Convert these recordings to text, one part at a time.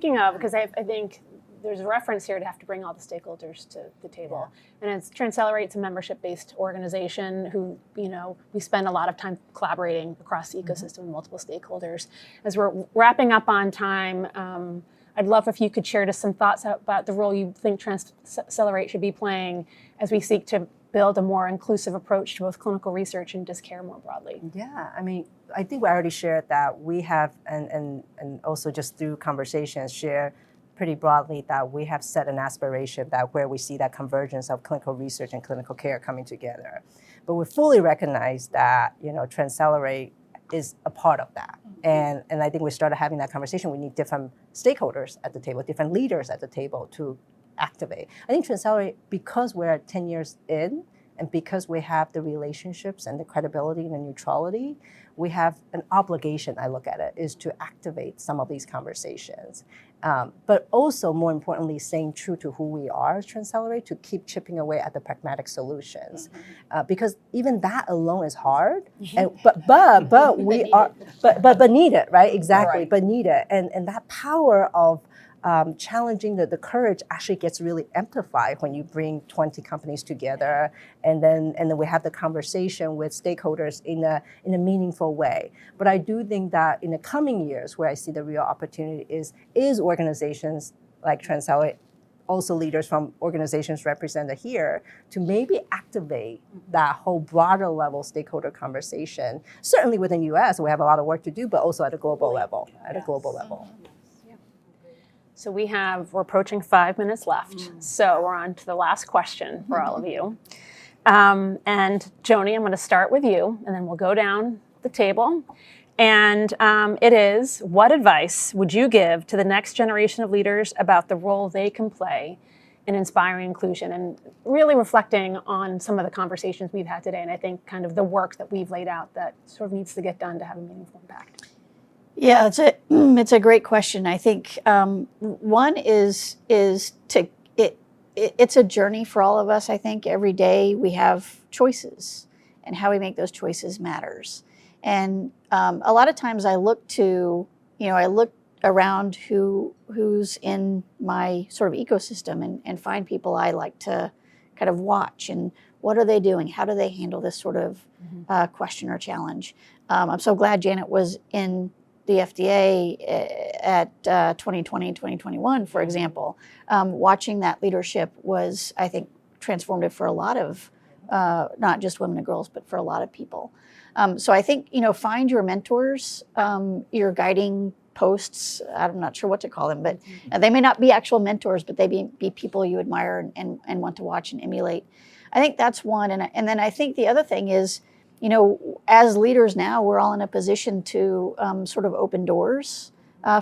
Speaking of, because I think there's a reference here to have to bring all the stakeholders to the table. Yeah. And it's TransCelerate, a membership-based organization who, we spend a lot of time collaborating across the ecosystem with multiple stakeholders. As we're wrapping up on time, I'd love if you could share just some thoughts about the role you think TransCelerate should be playing as we seek to build a more inclusive approach to both clinical research and just care more broadly. Yeah, I think we already shared that we have, and also just through conversations, share pretty broadly that we have set an aspiration that where we see that convergence of clinical research and clinical care coming together. But we fully recognize that, TransCelerate is a part of that. And I think we started having that conversation. We need different stakeholders at the table, different leaders at the table to activate. I think TransCelerate, because we're 10 years in, and because we have the relationships and the credibility and the neutrality, we have an obligation, I look at it, is to activate some of these conversations. But also, more importantly, staying true to who we are as TransCelerate, to keep chipping away at the pragmatic solutions. Because even that alone is hard, and, but we are, but needed, right? Exactly, right. But needed. And that power of challenging the courage actually gets really amplified when you bring 20 companies together, and then we have the conversation with stakeholders in a meaningful way. But I do think that in the coming years, where I see the real opportunity is organizations like TransCelerate, also leaders from organizations represented here, to maybe activate that whole broader level stakeholder conversation. Certainly within US, we have a lot of work to do, but also at a global level. So we're approaching 5 minutes left. So we're on to the last question for all of you. And Joni, I'm going to start with you, and then we'll go down the table. And it is, what advice would you give to the next generation of leaders about the role they can play in inspiring inclusion, and really reflecting on some of the conversations we've had today, and I think kind of the work that we've laid out that sort of needs to get done to have a meaningful impact? Yeah, it's a great question. I think one is it's a journey for all of us. I think every day we have choices, and how we make those choices matters. And a lot of times I look around who's in my sort of ecosystem, and find people I like to kind of watch, and what are they doing? How do they handle this sort of question or challenge? I'm so glad Janet was in the FDA at 2020 and 2021, for example. Watching that leadership was, I think, transformative for a lot of, not just women and girls, but for a lot of people. So I think, find your mentors, your guiding posts. I'm not sure what to call them, but they may not be actual mentors, but they be people you admire and want to watch and emulate. I think that's one. And then I think the other thing is, as leaders now, we're all in a position to sort of open doors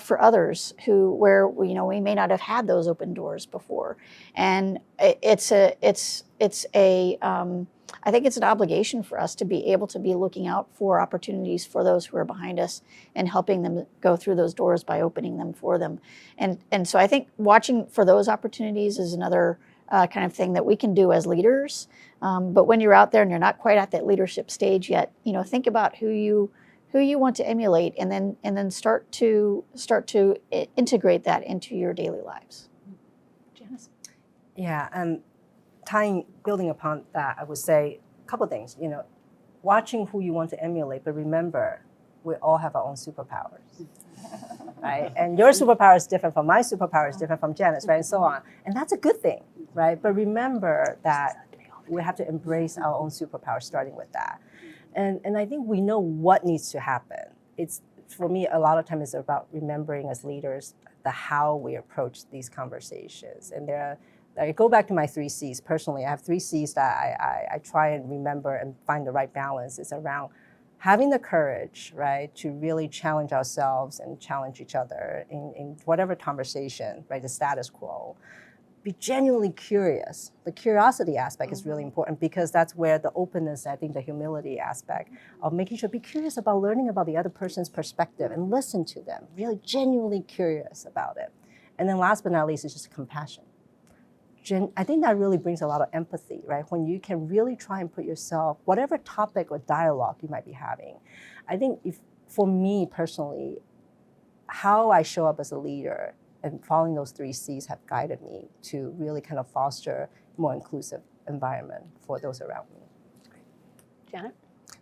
for others where we may not have had those open doors before. And I think it's an obligation for us to be able to be looking out for opportunities for those who are behind us, and helping them go through those doors by opening them for them. And so I think watching for those opportunities is another kind of thing that we can do as leaders. But when you're out there and you're not quite at that leadership stage yet, think about who you want to emulate, and then start to integrate that into your daily lives. Janice? Yeah, building upon that, I would say a couple of things. Watching who you want to emulate, but remember, we all have our own superpowers. Right? And your superpower is different from my superpower, is different from Janet's, right? And so on. And that's a good thing, right? But remember that we have to embrace our own superpower, starting with that. And I think we know what needs to happen. For me, a lot of times it's about remembering as leaders the how we approach these conversations. And I go back to my 3 C's. Personally, I have 3 C's that I try and remember and find the right balance. It's around having the courage, right, to really challenge ourselves and challenge each other in whatever conversation, right, the status quo. Be genuinely curious. The curiosity aspect is really important, because that's where the openness, I think the humility aspect of making sure, be curious about learning about the other person's perspective and listen to them, really genuinely curious about it. And then last but not least is just compassion. I think that really brings a lot of empathy, right? When you can really try and put yourself, whatever topic or dialogue you might be having. I think for me personally, how I show up as a leader and following those 3 C's have guided me to really kind of foster a more inclusive environment for those around me. Janet?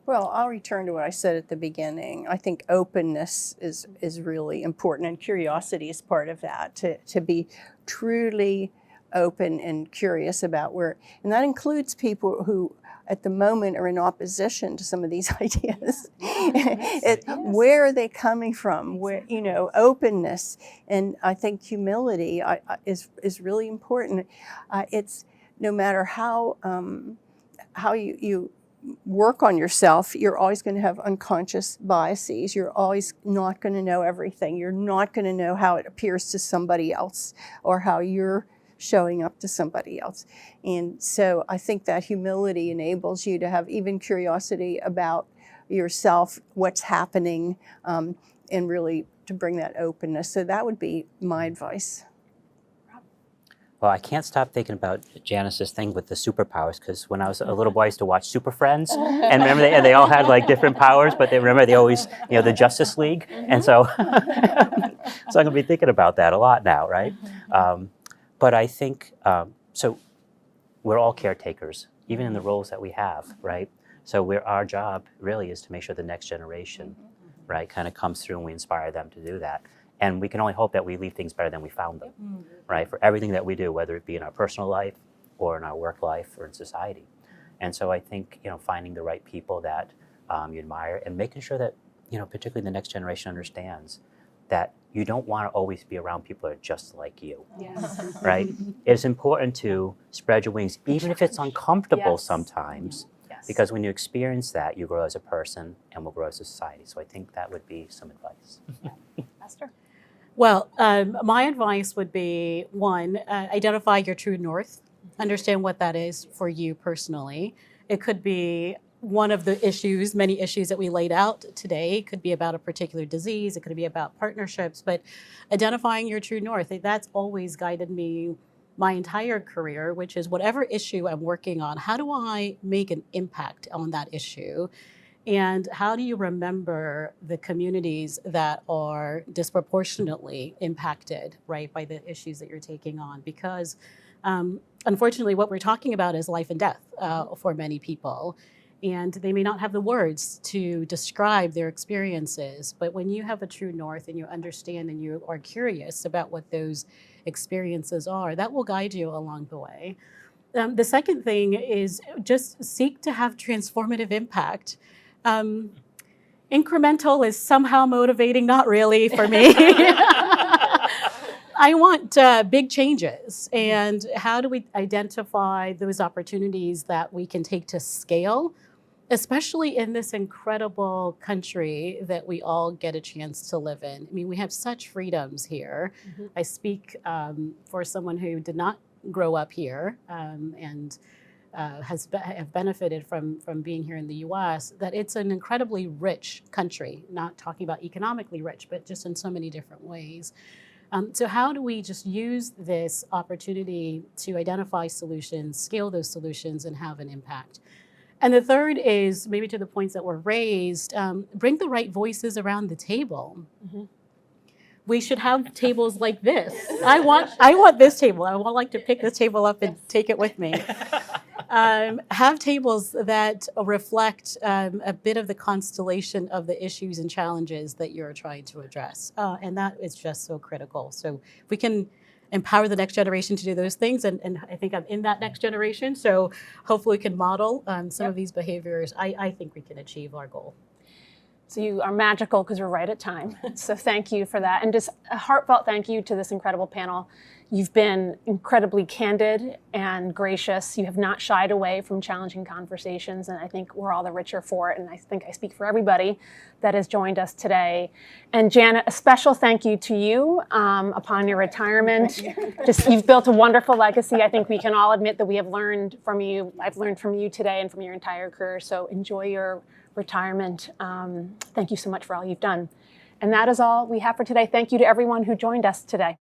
Well, I'll return to what I said at the beginning. I think openness is really important, and curiosity is part of that, to be truly open and curious about where, and that includes people who at the moment are in opposition to some of these ideas. Where are they coming from? Where, openness, and I think humility is really important. It's no matter how you work on yourself, you're always going to have unconscious biases. You're always not going to know everything. You're not going to know how it appears to somebody else or how you're showing up to somebody else. And so I think that humility enables you to have even curiosity about yourself, what's happening, and really to bring that openness. So that would be my advice. Well, I can't stop thinking about Janice's thing with the superpowers, because when I was a little boy, I used to watch Super Friends, and remember they all had like different powers, but they always, the Justice League, and so so I'm gonna be thinking about that a lot now, right? But I think so. We're all caretakers, even in the roles that we have, right? So our job really is to make sure the next generation, right, kind of comes through, and we inspire them to do that. And we can only hope that we leave things better than we found them, right? For everything that we do, whether it be in our personal life or in our work life or in society. And so I think, finding the right people that you admire, and making sure that, particularly the next generation understands that you don't want to always be around people that are just like you, Yes. right? It's important to spread your wings, even if it's uncomfortable sometimes, Yes. because when you experience that, you grow as a person and will grow as a society. So I think that would be some advice. Esther? Well, my advice would be, one, identify your true north. Understand what that is for you personally. It could be one of the issues, many issues that we laid out today. It could be about a particular disease. It could be about partnerships. But identifying your true north, that's always guided me my entire career, which is whatever issue I'm working on, how do I make an impact on that issue? And how do you remember the communities that are disproportionately impacted, right, by the issues that you're taking on? Because unfortunately, what we're talking about is life and death for many people. And they may not have the words to describe their experiences. But when you have a true north and you understand and you are curious about what those experiences are, that will guide you along the way. The second thing is just seek to have transformative impact. Incremental is somehow motivating, not really for me. I want big changes. And how do we identify those opportunities that we can take to scale, especially in this incredible country that we all get a chance to live in? I mean, we have such freedoms here. I speak for someone who did not grow up here and have benefited from being here in the US, that it's an incredibly rich country, not talking about economically rich, but just in so many different ways. So how do we just use this opportunity to identify solutions, scale those solutions, and have an impact? And the third is, maybe to the points that were raised, bring the right voices around the table. We should have tables like this. I want this table. I would like to pick this table up and take it with me. Have tables that reflect a bit of the constellation of the issues and challenges that you're trying to address. And that is just so critical. So if we can empower the next generation to do those things, and I think I'm in that next generation, so hopefully we can model some of these behaviors, I think we can achieve our goal. So you are magical because we're right at time. So thank you for that. And just a heartfelt thank you to this incredible panel. You've been incredibly candid and gracious. You have not shied away from challenging conversations, and I think we're all the richer for it. And I think I speak for everybody that has joined us today. And Janet, a special thank you to you upon your retirement. You've built a wonderful legacy. I think we can all admit that we have learned from you. I've learned from you today and from your entire career. So enjoy your retirement. Thank you so much for all you've done. And that is all we have for today. Thank you to everyone who joined us today.